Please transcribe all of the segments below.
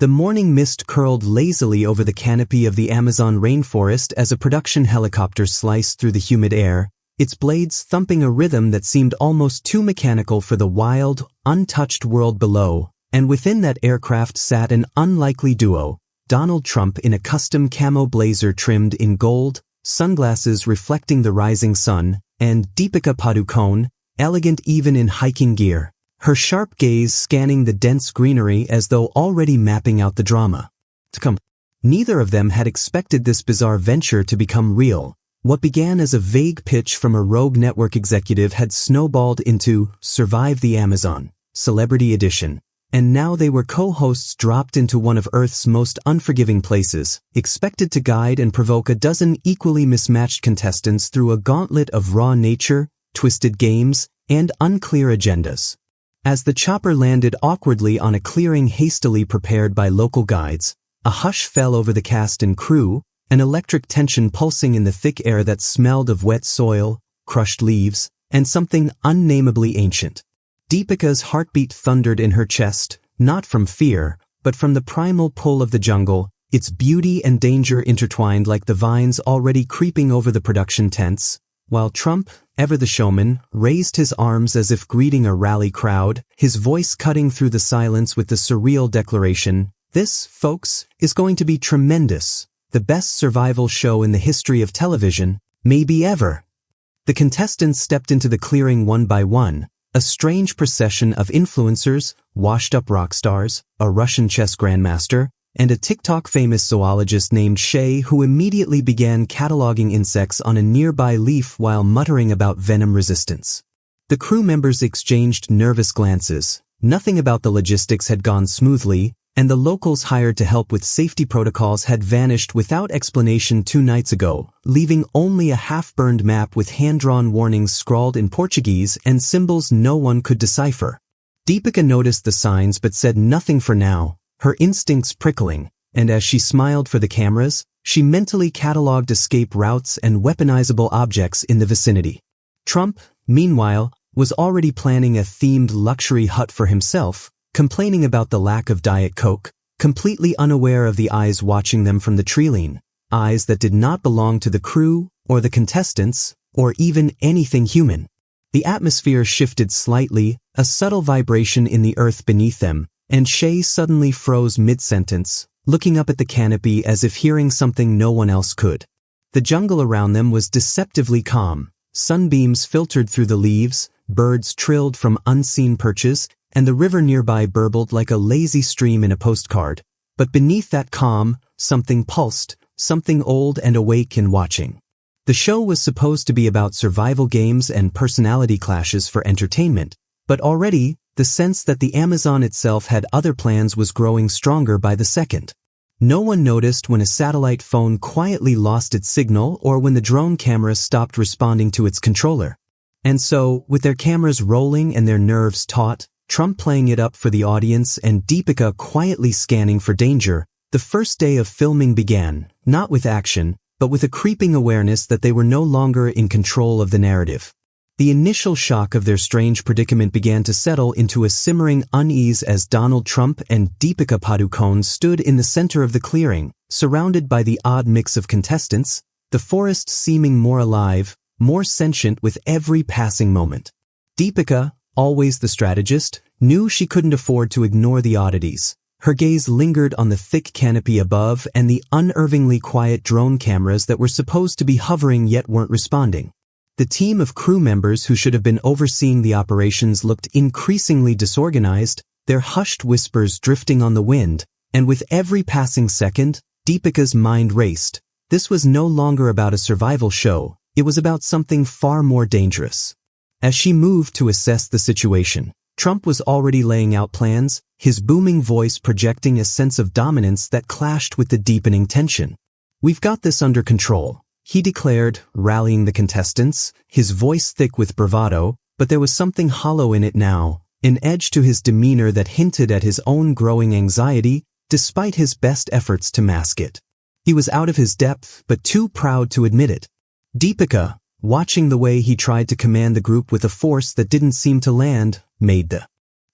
The morning mist curled lazily over the canopy of the Amazon rainforest as a production helicopter sliced through the humid air, its blades thumping a rhythm that seemed almost too mechanical for the wild, untouched world below, and within that aircraft sat an unlikely duo, Donald Trump in a custom camo blazer trimmed in gold, sunglasses reflecting the rising sun, and Deepika Padukone, elegant even in hiking gear, her sharp gaze scanning the dense greenery as though already mapping out the drama to come. Neither of them had expected this bizarre venture to become real. What began as a vague pitch from a rogue network executive had snowballed into Survive the Amazon, Celebrity Edition, and now they were co-hosts dropped into one of Earth's most unforgiving places, expected to guide and provoke a dozen equally mismatched contestants through a gauntlet of raw nature, twisted games, and unclear agendas. As the chopper landed awkwardly on a clearing hastily prepared by local guides, a hush fell over the cast and crew, an electric tension pulsing in the thick air that smelled of wet soil, crushed leaves, and something unnamably ancient. Deepika's heartbeat thundered in her chest, not from fear, but from the primal pull of the jungle, its beauty and danger intertwined like the vines already creeping over the production tents, while Trump, ever the showman, raised his arms as if greeting a rally crowd, his voice cutting through the silence with the surreal declaration, "This, folks, is going to be tremendous. The best survival show in the history of television, maybe ever." The contestants stepped into the clearing one by one, a strange procession of influencers, washed-up rock stars, a Russian chess grandmaster, and a TikTok-famous zoologist named Shay who immediately began cataloging insects on a nearby leaf while muttering about venom resistance. The crew members exchanged nervous glances. Nothing about the logistics had gone smoothly, and the locals hired to help with safety protocols had vanished without explanation 2 nights ago, leaving only a half-burned map with hand-drawn warnings scrawled in Portuguese and symbols no one could decipher. Deepika noticed the signs but said nothing for now, her instincts prickling, and as she smiled for the cameras, she mentally catalogued escape routes and weaponizable objects in the vicinity. Trump, meanwhile, was already planning a themed luxury hut for himself, complaining about the lack of Diet Coke, completely unaware of the eyes watching them from the treeline, eyes that did not belong to the crew, or the contestants, or even anything human. The atmosphere shifted slightly, a subtle vibration in the earth beneath them, and Shay suddenly froze mid-sentence, looking up at the canopy as if hearing something no one else could. The jungle around them was deceptively calm. Sunbeams filtered through the leaves, birds trilled from unseen perches, and the river nearby burbled like a lazy stream in a postcard. But beneath that calm, something pulsed, something old and awake and watching. The show was supposed to be about survival games and personality clashes for entertainment, but already, the sense that the Amazon itself had other plans was growing stronger by the second. No one noticed when a satellite phone quietly lost its signal or when the drone camera stopped responding to its controller. And so, with their cameras rolling and their nerves taut, Trump playing it up for the audience and Deepika quietly scanning for danger, the first day of filming began, not with action, but with a creeping awareness that they were no longer in control of the narrative. The initial shock of their strange predicament began to settle into a simmering unease as Donald Trump and Deepika Padukone stood in the center of the clearing, surrounded by the odd mix of contestants, the forest seeming more alive, more sentient with every passing moment. Deepika, always the strategist, knew she couldn't afford to ignore the oddities. Her gaze lingered on the thick canopy above and the unnervingly quiet drone cameras that were supposed to be hovering yet weren't responding. The team of crew members who should have been overseeing the operations looked increasingly disorganized, their hushed whispers drifting on the wind, and with every passing second, Deepika's mind raced. This was no longer about a survival show, it was about something far more dangerous. As she moved to assess the situation, Trump was already laying out plans, his booming voice projecting a sense of dominance that clashed with the deepening tension. "We've got this under control," he declared, rallying the contestants, his voice thick with bravado, but there was something hollow in it now, an edge to his demeanor that hinted at his own growing anxiety, despite his best efforts to mask it. He was out of his depth, but too proud to admit it. Deepika, watching the way he tried to command the group with a force that didn't seem to land, made the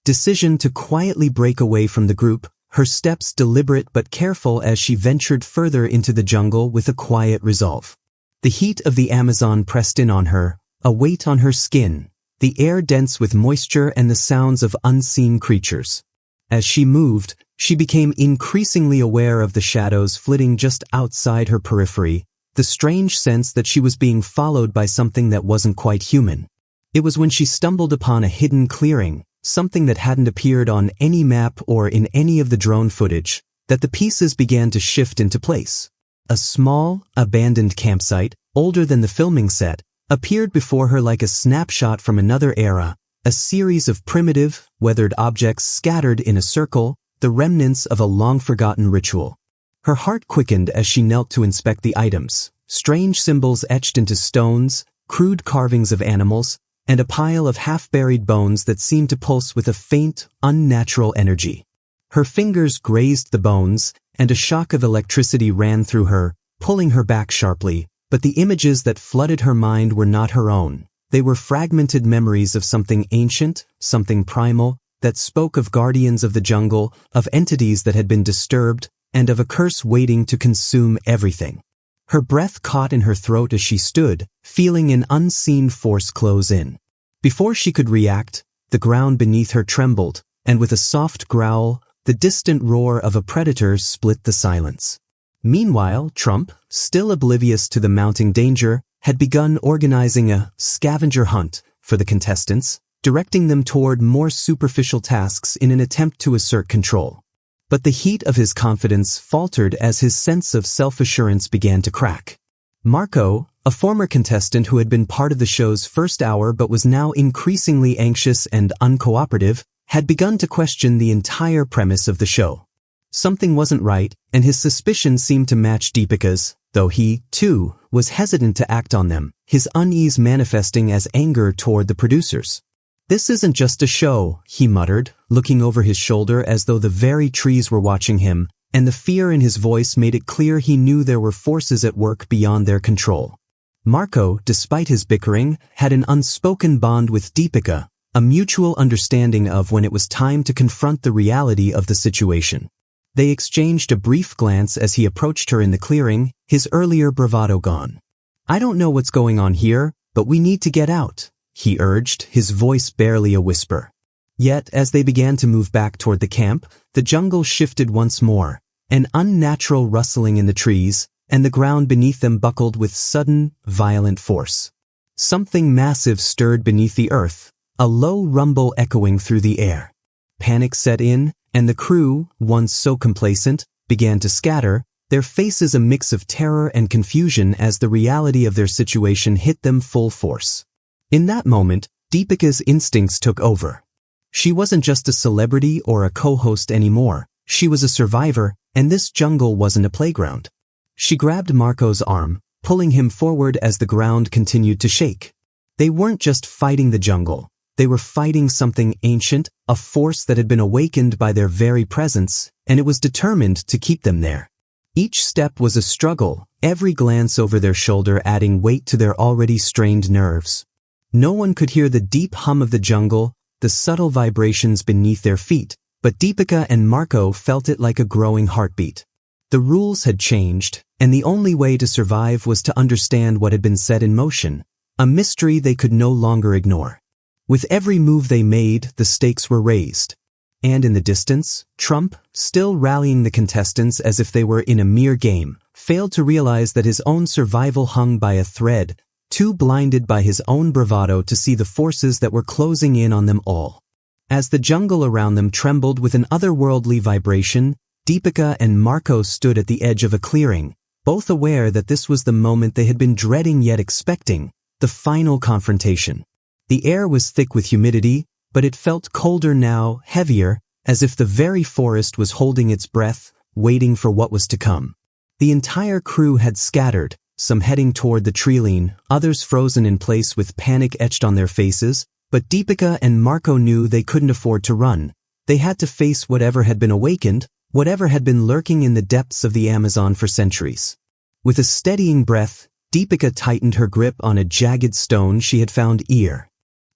decision to quietly break away from the group, her steps deliberate but careful as she ventured further into the jungle with a quiet resolve. The heat of the Amazon pressed in on her, a weight on her skin, the air dense with moisture and the sounds of unseen creatures. As she moved, she became increasingly aware of the shadows flitting just outside her periphery, the strange sense that she was being followed by something that wasn't quite human. It was when she stumbled upon a hidden clearing, something that hadn't appeared on any map or in any of the drone footage, that the pieces began to shift into place. A small, abandoned campsite, older than the filming set, appeared before her like a snapshot from another era, a series of primitive, weathered objects scattered in a circle, the remnants of a long-forgotten ritual. Her heart quickened as she knelt to inspect the items, strange symbols etched into stones, crude carvings of animals, and a pile of half-buried bones that seemed to pulse with a faint, unnatural energy. Her fingers grazed the bones, and a shock of electricity ran through her, pulling her back sharply, but the images that flooded her mind were not her own. They were fragmented memories of something ancient, something primal, that spoke of guardians of the jungle, of entities that had been disturbed, and of a curse waiting to consume everything. Her breath caught in her throat as she stood, feeling an unseen force close in. Before she could react, the ground beneath her trembled, and with a soft growl, the distant roar of a predator split the silence. Meanwhile, Trump, still oblivious to the mounting danger, had begun organizing a scavenger hunt for the contestants, directing them toward more superficial tasks in an attempt to assert control. But the heat of his confidence faltered as his sense of self-assurance began to crack. Marco, a former contestant who had been part of the show's first hour but was now increasingly anxious and uncooperative, had begun to question the entire premise of the show. Something wasn't right, and his suspicions seemed to match Deepika's, though he, too, was hesitant to act on them, his unease manifesting as anger toward the producers. "This isn't just a show," he muttered, looking over his shoulder as though the very trees were watching him, and the fear in his voice made it clear he knew there were forces at work beyond their control. Marco, despite his bickering, had an unspoken bond with Deepika, a mutual understanding of when it was time to confront the reality of the situation. They exchanged a brief glance as he approached her in the clearing, his earlier bravado gone. "I don't know what's going on here, but we need to get out," he urged, his voice barely a whisper. Yet, as they began to move back toward the camp, the jungle shifted once more, an unnatural rustling in the trees, and the ground beneath them buckled with sudden, violent force. Something massive stirred beneath the earth, a low rumble echoing through the air. Panic set in, and the crew, once so complacent, began to scatter, their faces a mix of terror and confusion as the reality of their situation hit them full force. In that moment, Deepika's instincts took over. She wasn't just a celebrity or a co-host anymore, she was a survivor, and this jungle wasn't a playground. She grabbed Marco's arm, pulling him forward as the ground continued to shake. They weren't just fighting the jungle, they were fighting something ancient, a force that had been awakened by their very presence, and it was determined to keep them there. Each step was a struggle, every glance over their shoulder adding weight to their already strained nerves. No one could hear the deep hum of the jungle, the subtle vibrations beneath their feet, but Deepika and Marco felt it like a growing heartbeat. The rules had changed, and the only way to survive was to understand what had been set in motion, a mystery they could no longer ignore. With every move they made, the stakes were raised. And in the distance, Trump, still rallying the contestants as if they were in a mere game, failed to realize that his own survival hung by a thread, too blinded by his own bravado to see the forces that were closing in on them all. As the jungle around them trembled with an otherworldly vibration, Deepika and Marco stood at the edge of a clearing, both aware that this was the moment they had been dreading yet expecting, the final confrontation. The air was thick with humidity, but it felt colder now, heavier, as if the very forest was holding its breath, waiting for what was to come. The entire crew had scattered, some heading toward the tree-line, others frozen in place with panic etched on their faces, but Deepika and Marco knew they couldn't afford to run. They had to face whatever had been awakened, whatever had been lurking in the depths of the Amazon for centuries. With a steadying breath, Deepika tightened her grip on a jagged stone she had found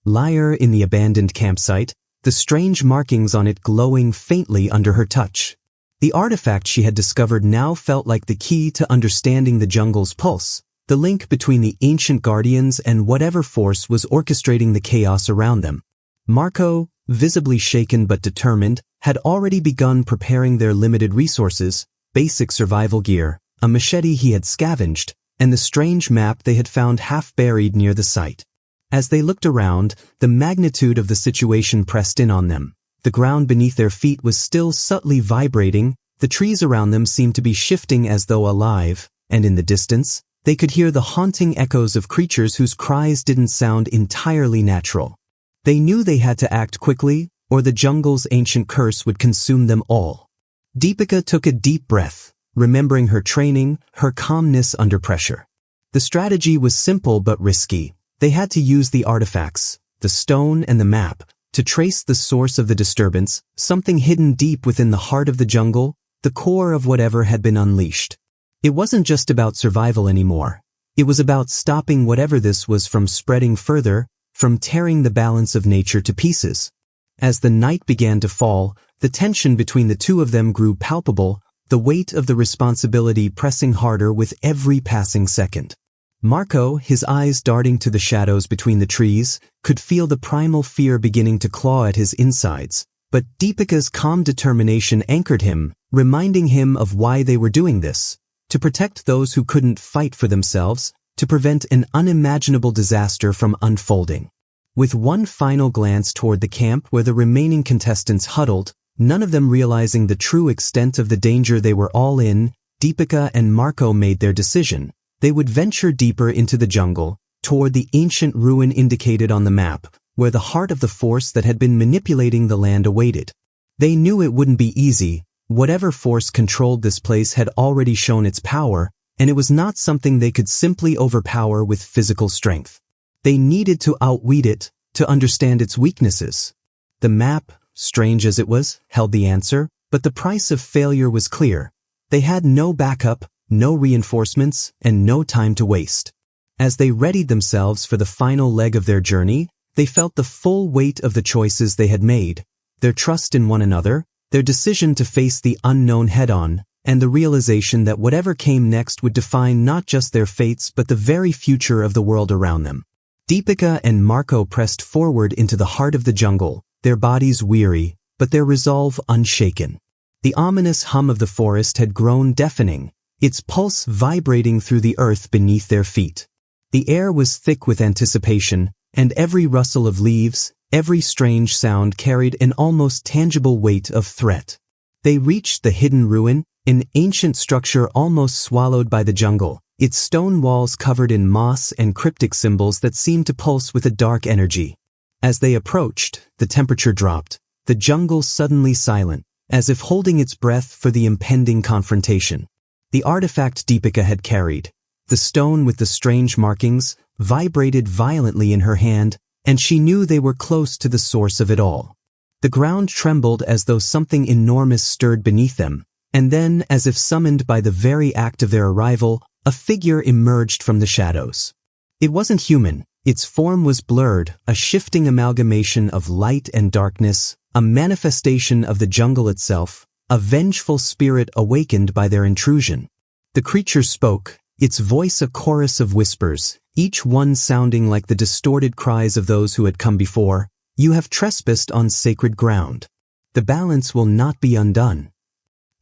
lyre in the abandoned campsite, the strange markings on it glowing faintly under her touch. The artifact she had discovered now felt like the key to understanding the jungle's pulse, the link between the ancient guardians and whatever force was orchestrating the chaos around them. Marco, visibly shaken but determined, had already begun preparing their limited resources, basic survival gear, a machete he had scavenged, and the strange map they had found half buried near the site. As they looked around, the magnitude of the situation pressed in on them. The ground beneath their feet was still subtly vibrating, the trees around them seemed to be shifting as though alive, and in the distance, they could hear the haunting echoes of creatures whose cries didn't sound entirely natural. They knew they had to act quickly, or the jungle's ancient curse would consume them all. Deepika took a deep breath, remembering her training, her calmness under pressure. The strategy was simple but risky. They had to use the artifacts, the stone and the map, to trace the source of the disturbance, something hidden deep within the heart of the jungle, the core of whatever had been unleashed. It wasn't just about survival anymore. It was about stopping whatever this was from spreading further, from tearing the balance of nature to pieces. As the night began to fall, the tension between the two of them grew palpable, the weight of the responsibility pressing harder with every passing second. Marco, his eyes darting to the shadows between the trees, could feel the primal fear beginning to claw at his insides, but Deepika's calm determination anchored him, reminding him of why they were doing this, to protect those who couldn't fight for themselves, to prevent an unimaginable disaster from unfolding. With one final glance toward the camp where the remaining contestants huddled, none of them realizing the true extent of the danger they were all in, Deepika and Marco made their decision. They would venture deeper into the jungle, toward the ancient ruin indicated on the map, where the heart of the force that had been manipulating the land awaited. They knew it wouldn't be easy. Whatever force controlled this place had already shown its power, and it was not something they could simply overpower with physical strength. They needed to outwit it, to understand its weaknesses. The map, strange as it was, held the answer, but the price of failure was clear. They had no backup, no reinforcements, and no time to waste. As they readied themselves for the final leg of their journey, they felt the full weight of the choices they had made, their trust in one another, their decision to face the unknown head-on, and the realization that whatever came next would define not just their fates but the very future of the world around them. Deepika and Marco pressed forward into the heart of the jungle, their bodies weary, but their resolve unshaken. The ominous hum of the forest had grown deafening, its pulse vibrating through the earth beneath their feet. The air was thick with anticipation, and every rustle of leaves, every strange sound carried an almost tangible weight of threat. They reached the hidden ruin, an ancient structure almost swallowed by the jungle, its stone walls covered in moss and cryptic symbols that seemed to pulse with a dark energy. As they approached, the temperature dropped, the jungle suddenly silent, as if holding its breath for the impending confrontation. The artifact Deepika had carried, the stone with the strange markings, vibrated violently in her hand, and she knew they were close to the source of it all. The ground trembled as though something enormous stirred beneath them, and then, as if summoned by the very act of their arrival, a figure emerged from the shadows. It wasn't human. Its form was blurred, a shifting amalgamation of light and darkness, a manifestation of the jungle itself, a vengeful spirit awakened by their intrusion. The creature spoke, its voice a chorus of whispers, each one sounding like the distorted cries of those who had come before. "You have trespassed on sacred ground. The balance will not be undone."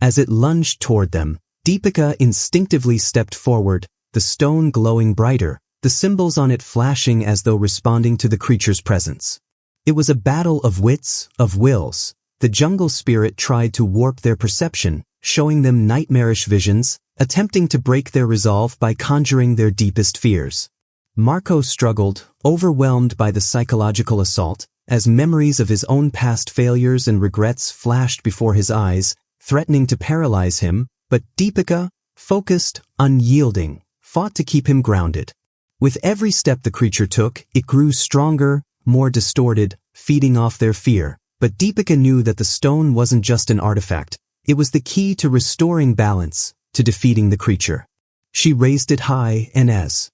As it lunged toward them, Deepika instinctively stepped forward, the stone glowing brighter, the symbols on it flashing as though responding to the creature's presence. It was a battle of wits, of wills. The jungle spirit tried to warp their perception, showing them nightmarish visions, attempting to break their resolve by conjuring their deepest fears. Marco struggled, overwhelmed by the psychological assault, as memories of his own past failures and regrets flashed before his eyes, threatening to paralyze him, but Deepika, focused, unyielding, fought to keep him grounded. With every step the creature took, it grew stronger, more distorted, feeding off their fear. But Deepika knew that the stone wasn't just an artifact, it was the key to restoring balance, to defeating the creature. She raised it high, and as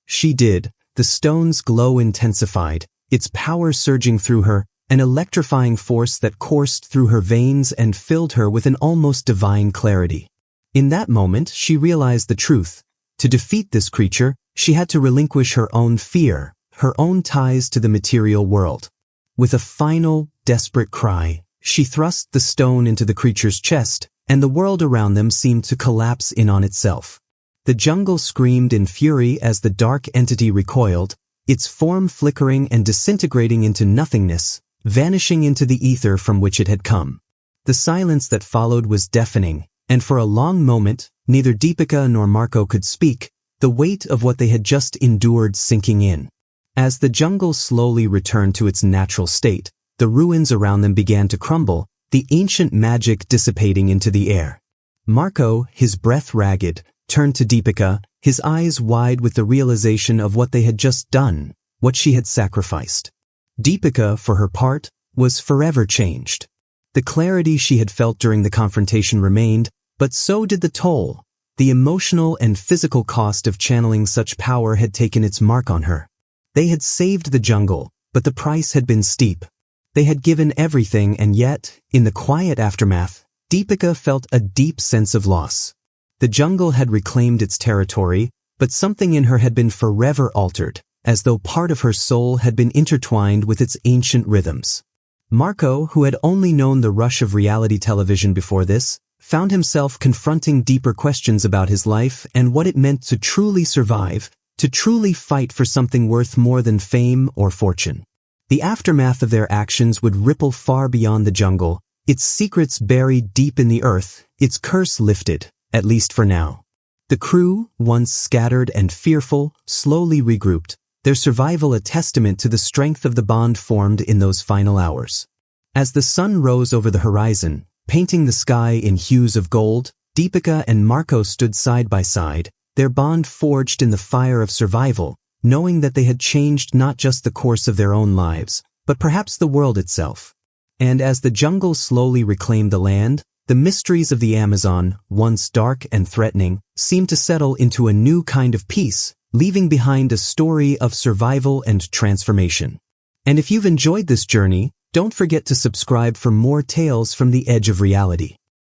she did, the stone's glow intensified, its power surging through her, an electrifying force that coursed through her veins and filled her with an almost divine clarity. In that moment, she realized the truth. To defeat this creature, she had to relinquish her own fear, her own ties to the material world. With a final, desperate cry, she thrust the stone into the creature's chest, and the world around them seemed to collapse in on itself. The jungle screamed in fury as the dark entity recoiled, its form flickering and disintegrating into nothingness, vanishing into the ether from which it had come. The silence that followed was deafening, and for a long moment, neither Deepika nor Marco could speak, the weight of what they had just endured sinking in. As the jungle slowly returned to its natural state, the ruins around them began to crumble, the ancient magic dissipating into the air. Marco, his breath ragged, turned to Deepika, his eyes wide with the realization of what they had just done, what she had sacrificed. Deepika, for her part, was forever changed. The clarity she had felt during the confrontation remained, but so did the toll. The emotional and physical cost of channeling such power had taken its mark on her. They had saved the jungle, but the price had been steep. They had given everything, and yet, in the quiet aftermath, Deepika felt a deep sense of loss. The jungle had reclaimed its territory, but something in her had been forever altered, as though part of her soul had been intertwined with its ancient rhythms. Marco, who had only known the rush of reality television before this, found himself confronting deeper questions about his life and what it meant to truly survive, to truly fight for something worth more than fame or fortune. The aftermath of their actions would ripple far beyond the jungle, its secrets buried deep in the earth, its curse lifted, at least for now. The crew, once scattered and fearful, slowly regrouped, their survival a testament to the strength of the bond formed in those final hours. As the sun rose over the horizon, painting the sky in hues of gold, Deepika and Marco stood side by side, their bond forged in the fire of survival, knowing that they had changed not just the course of their own lives, but perhaps the world itself. And as the jungle slowly reclaimed the land, the mysteries of the Amazon, once dark and threatening, seemed to settle into a new kind of peace, leaving behind a story of survival and transformation. And if you've enjoyed this journey, don't forget to subscribe for more tales from the edge of reality.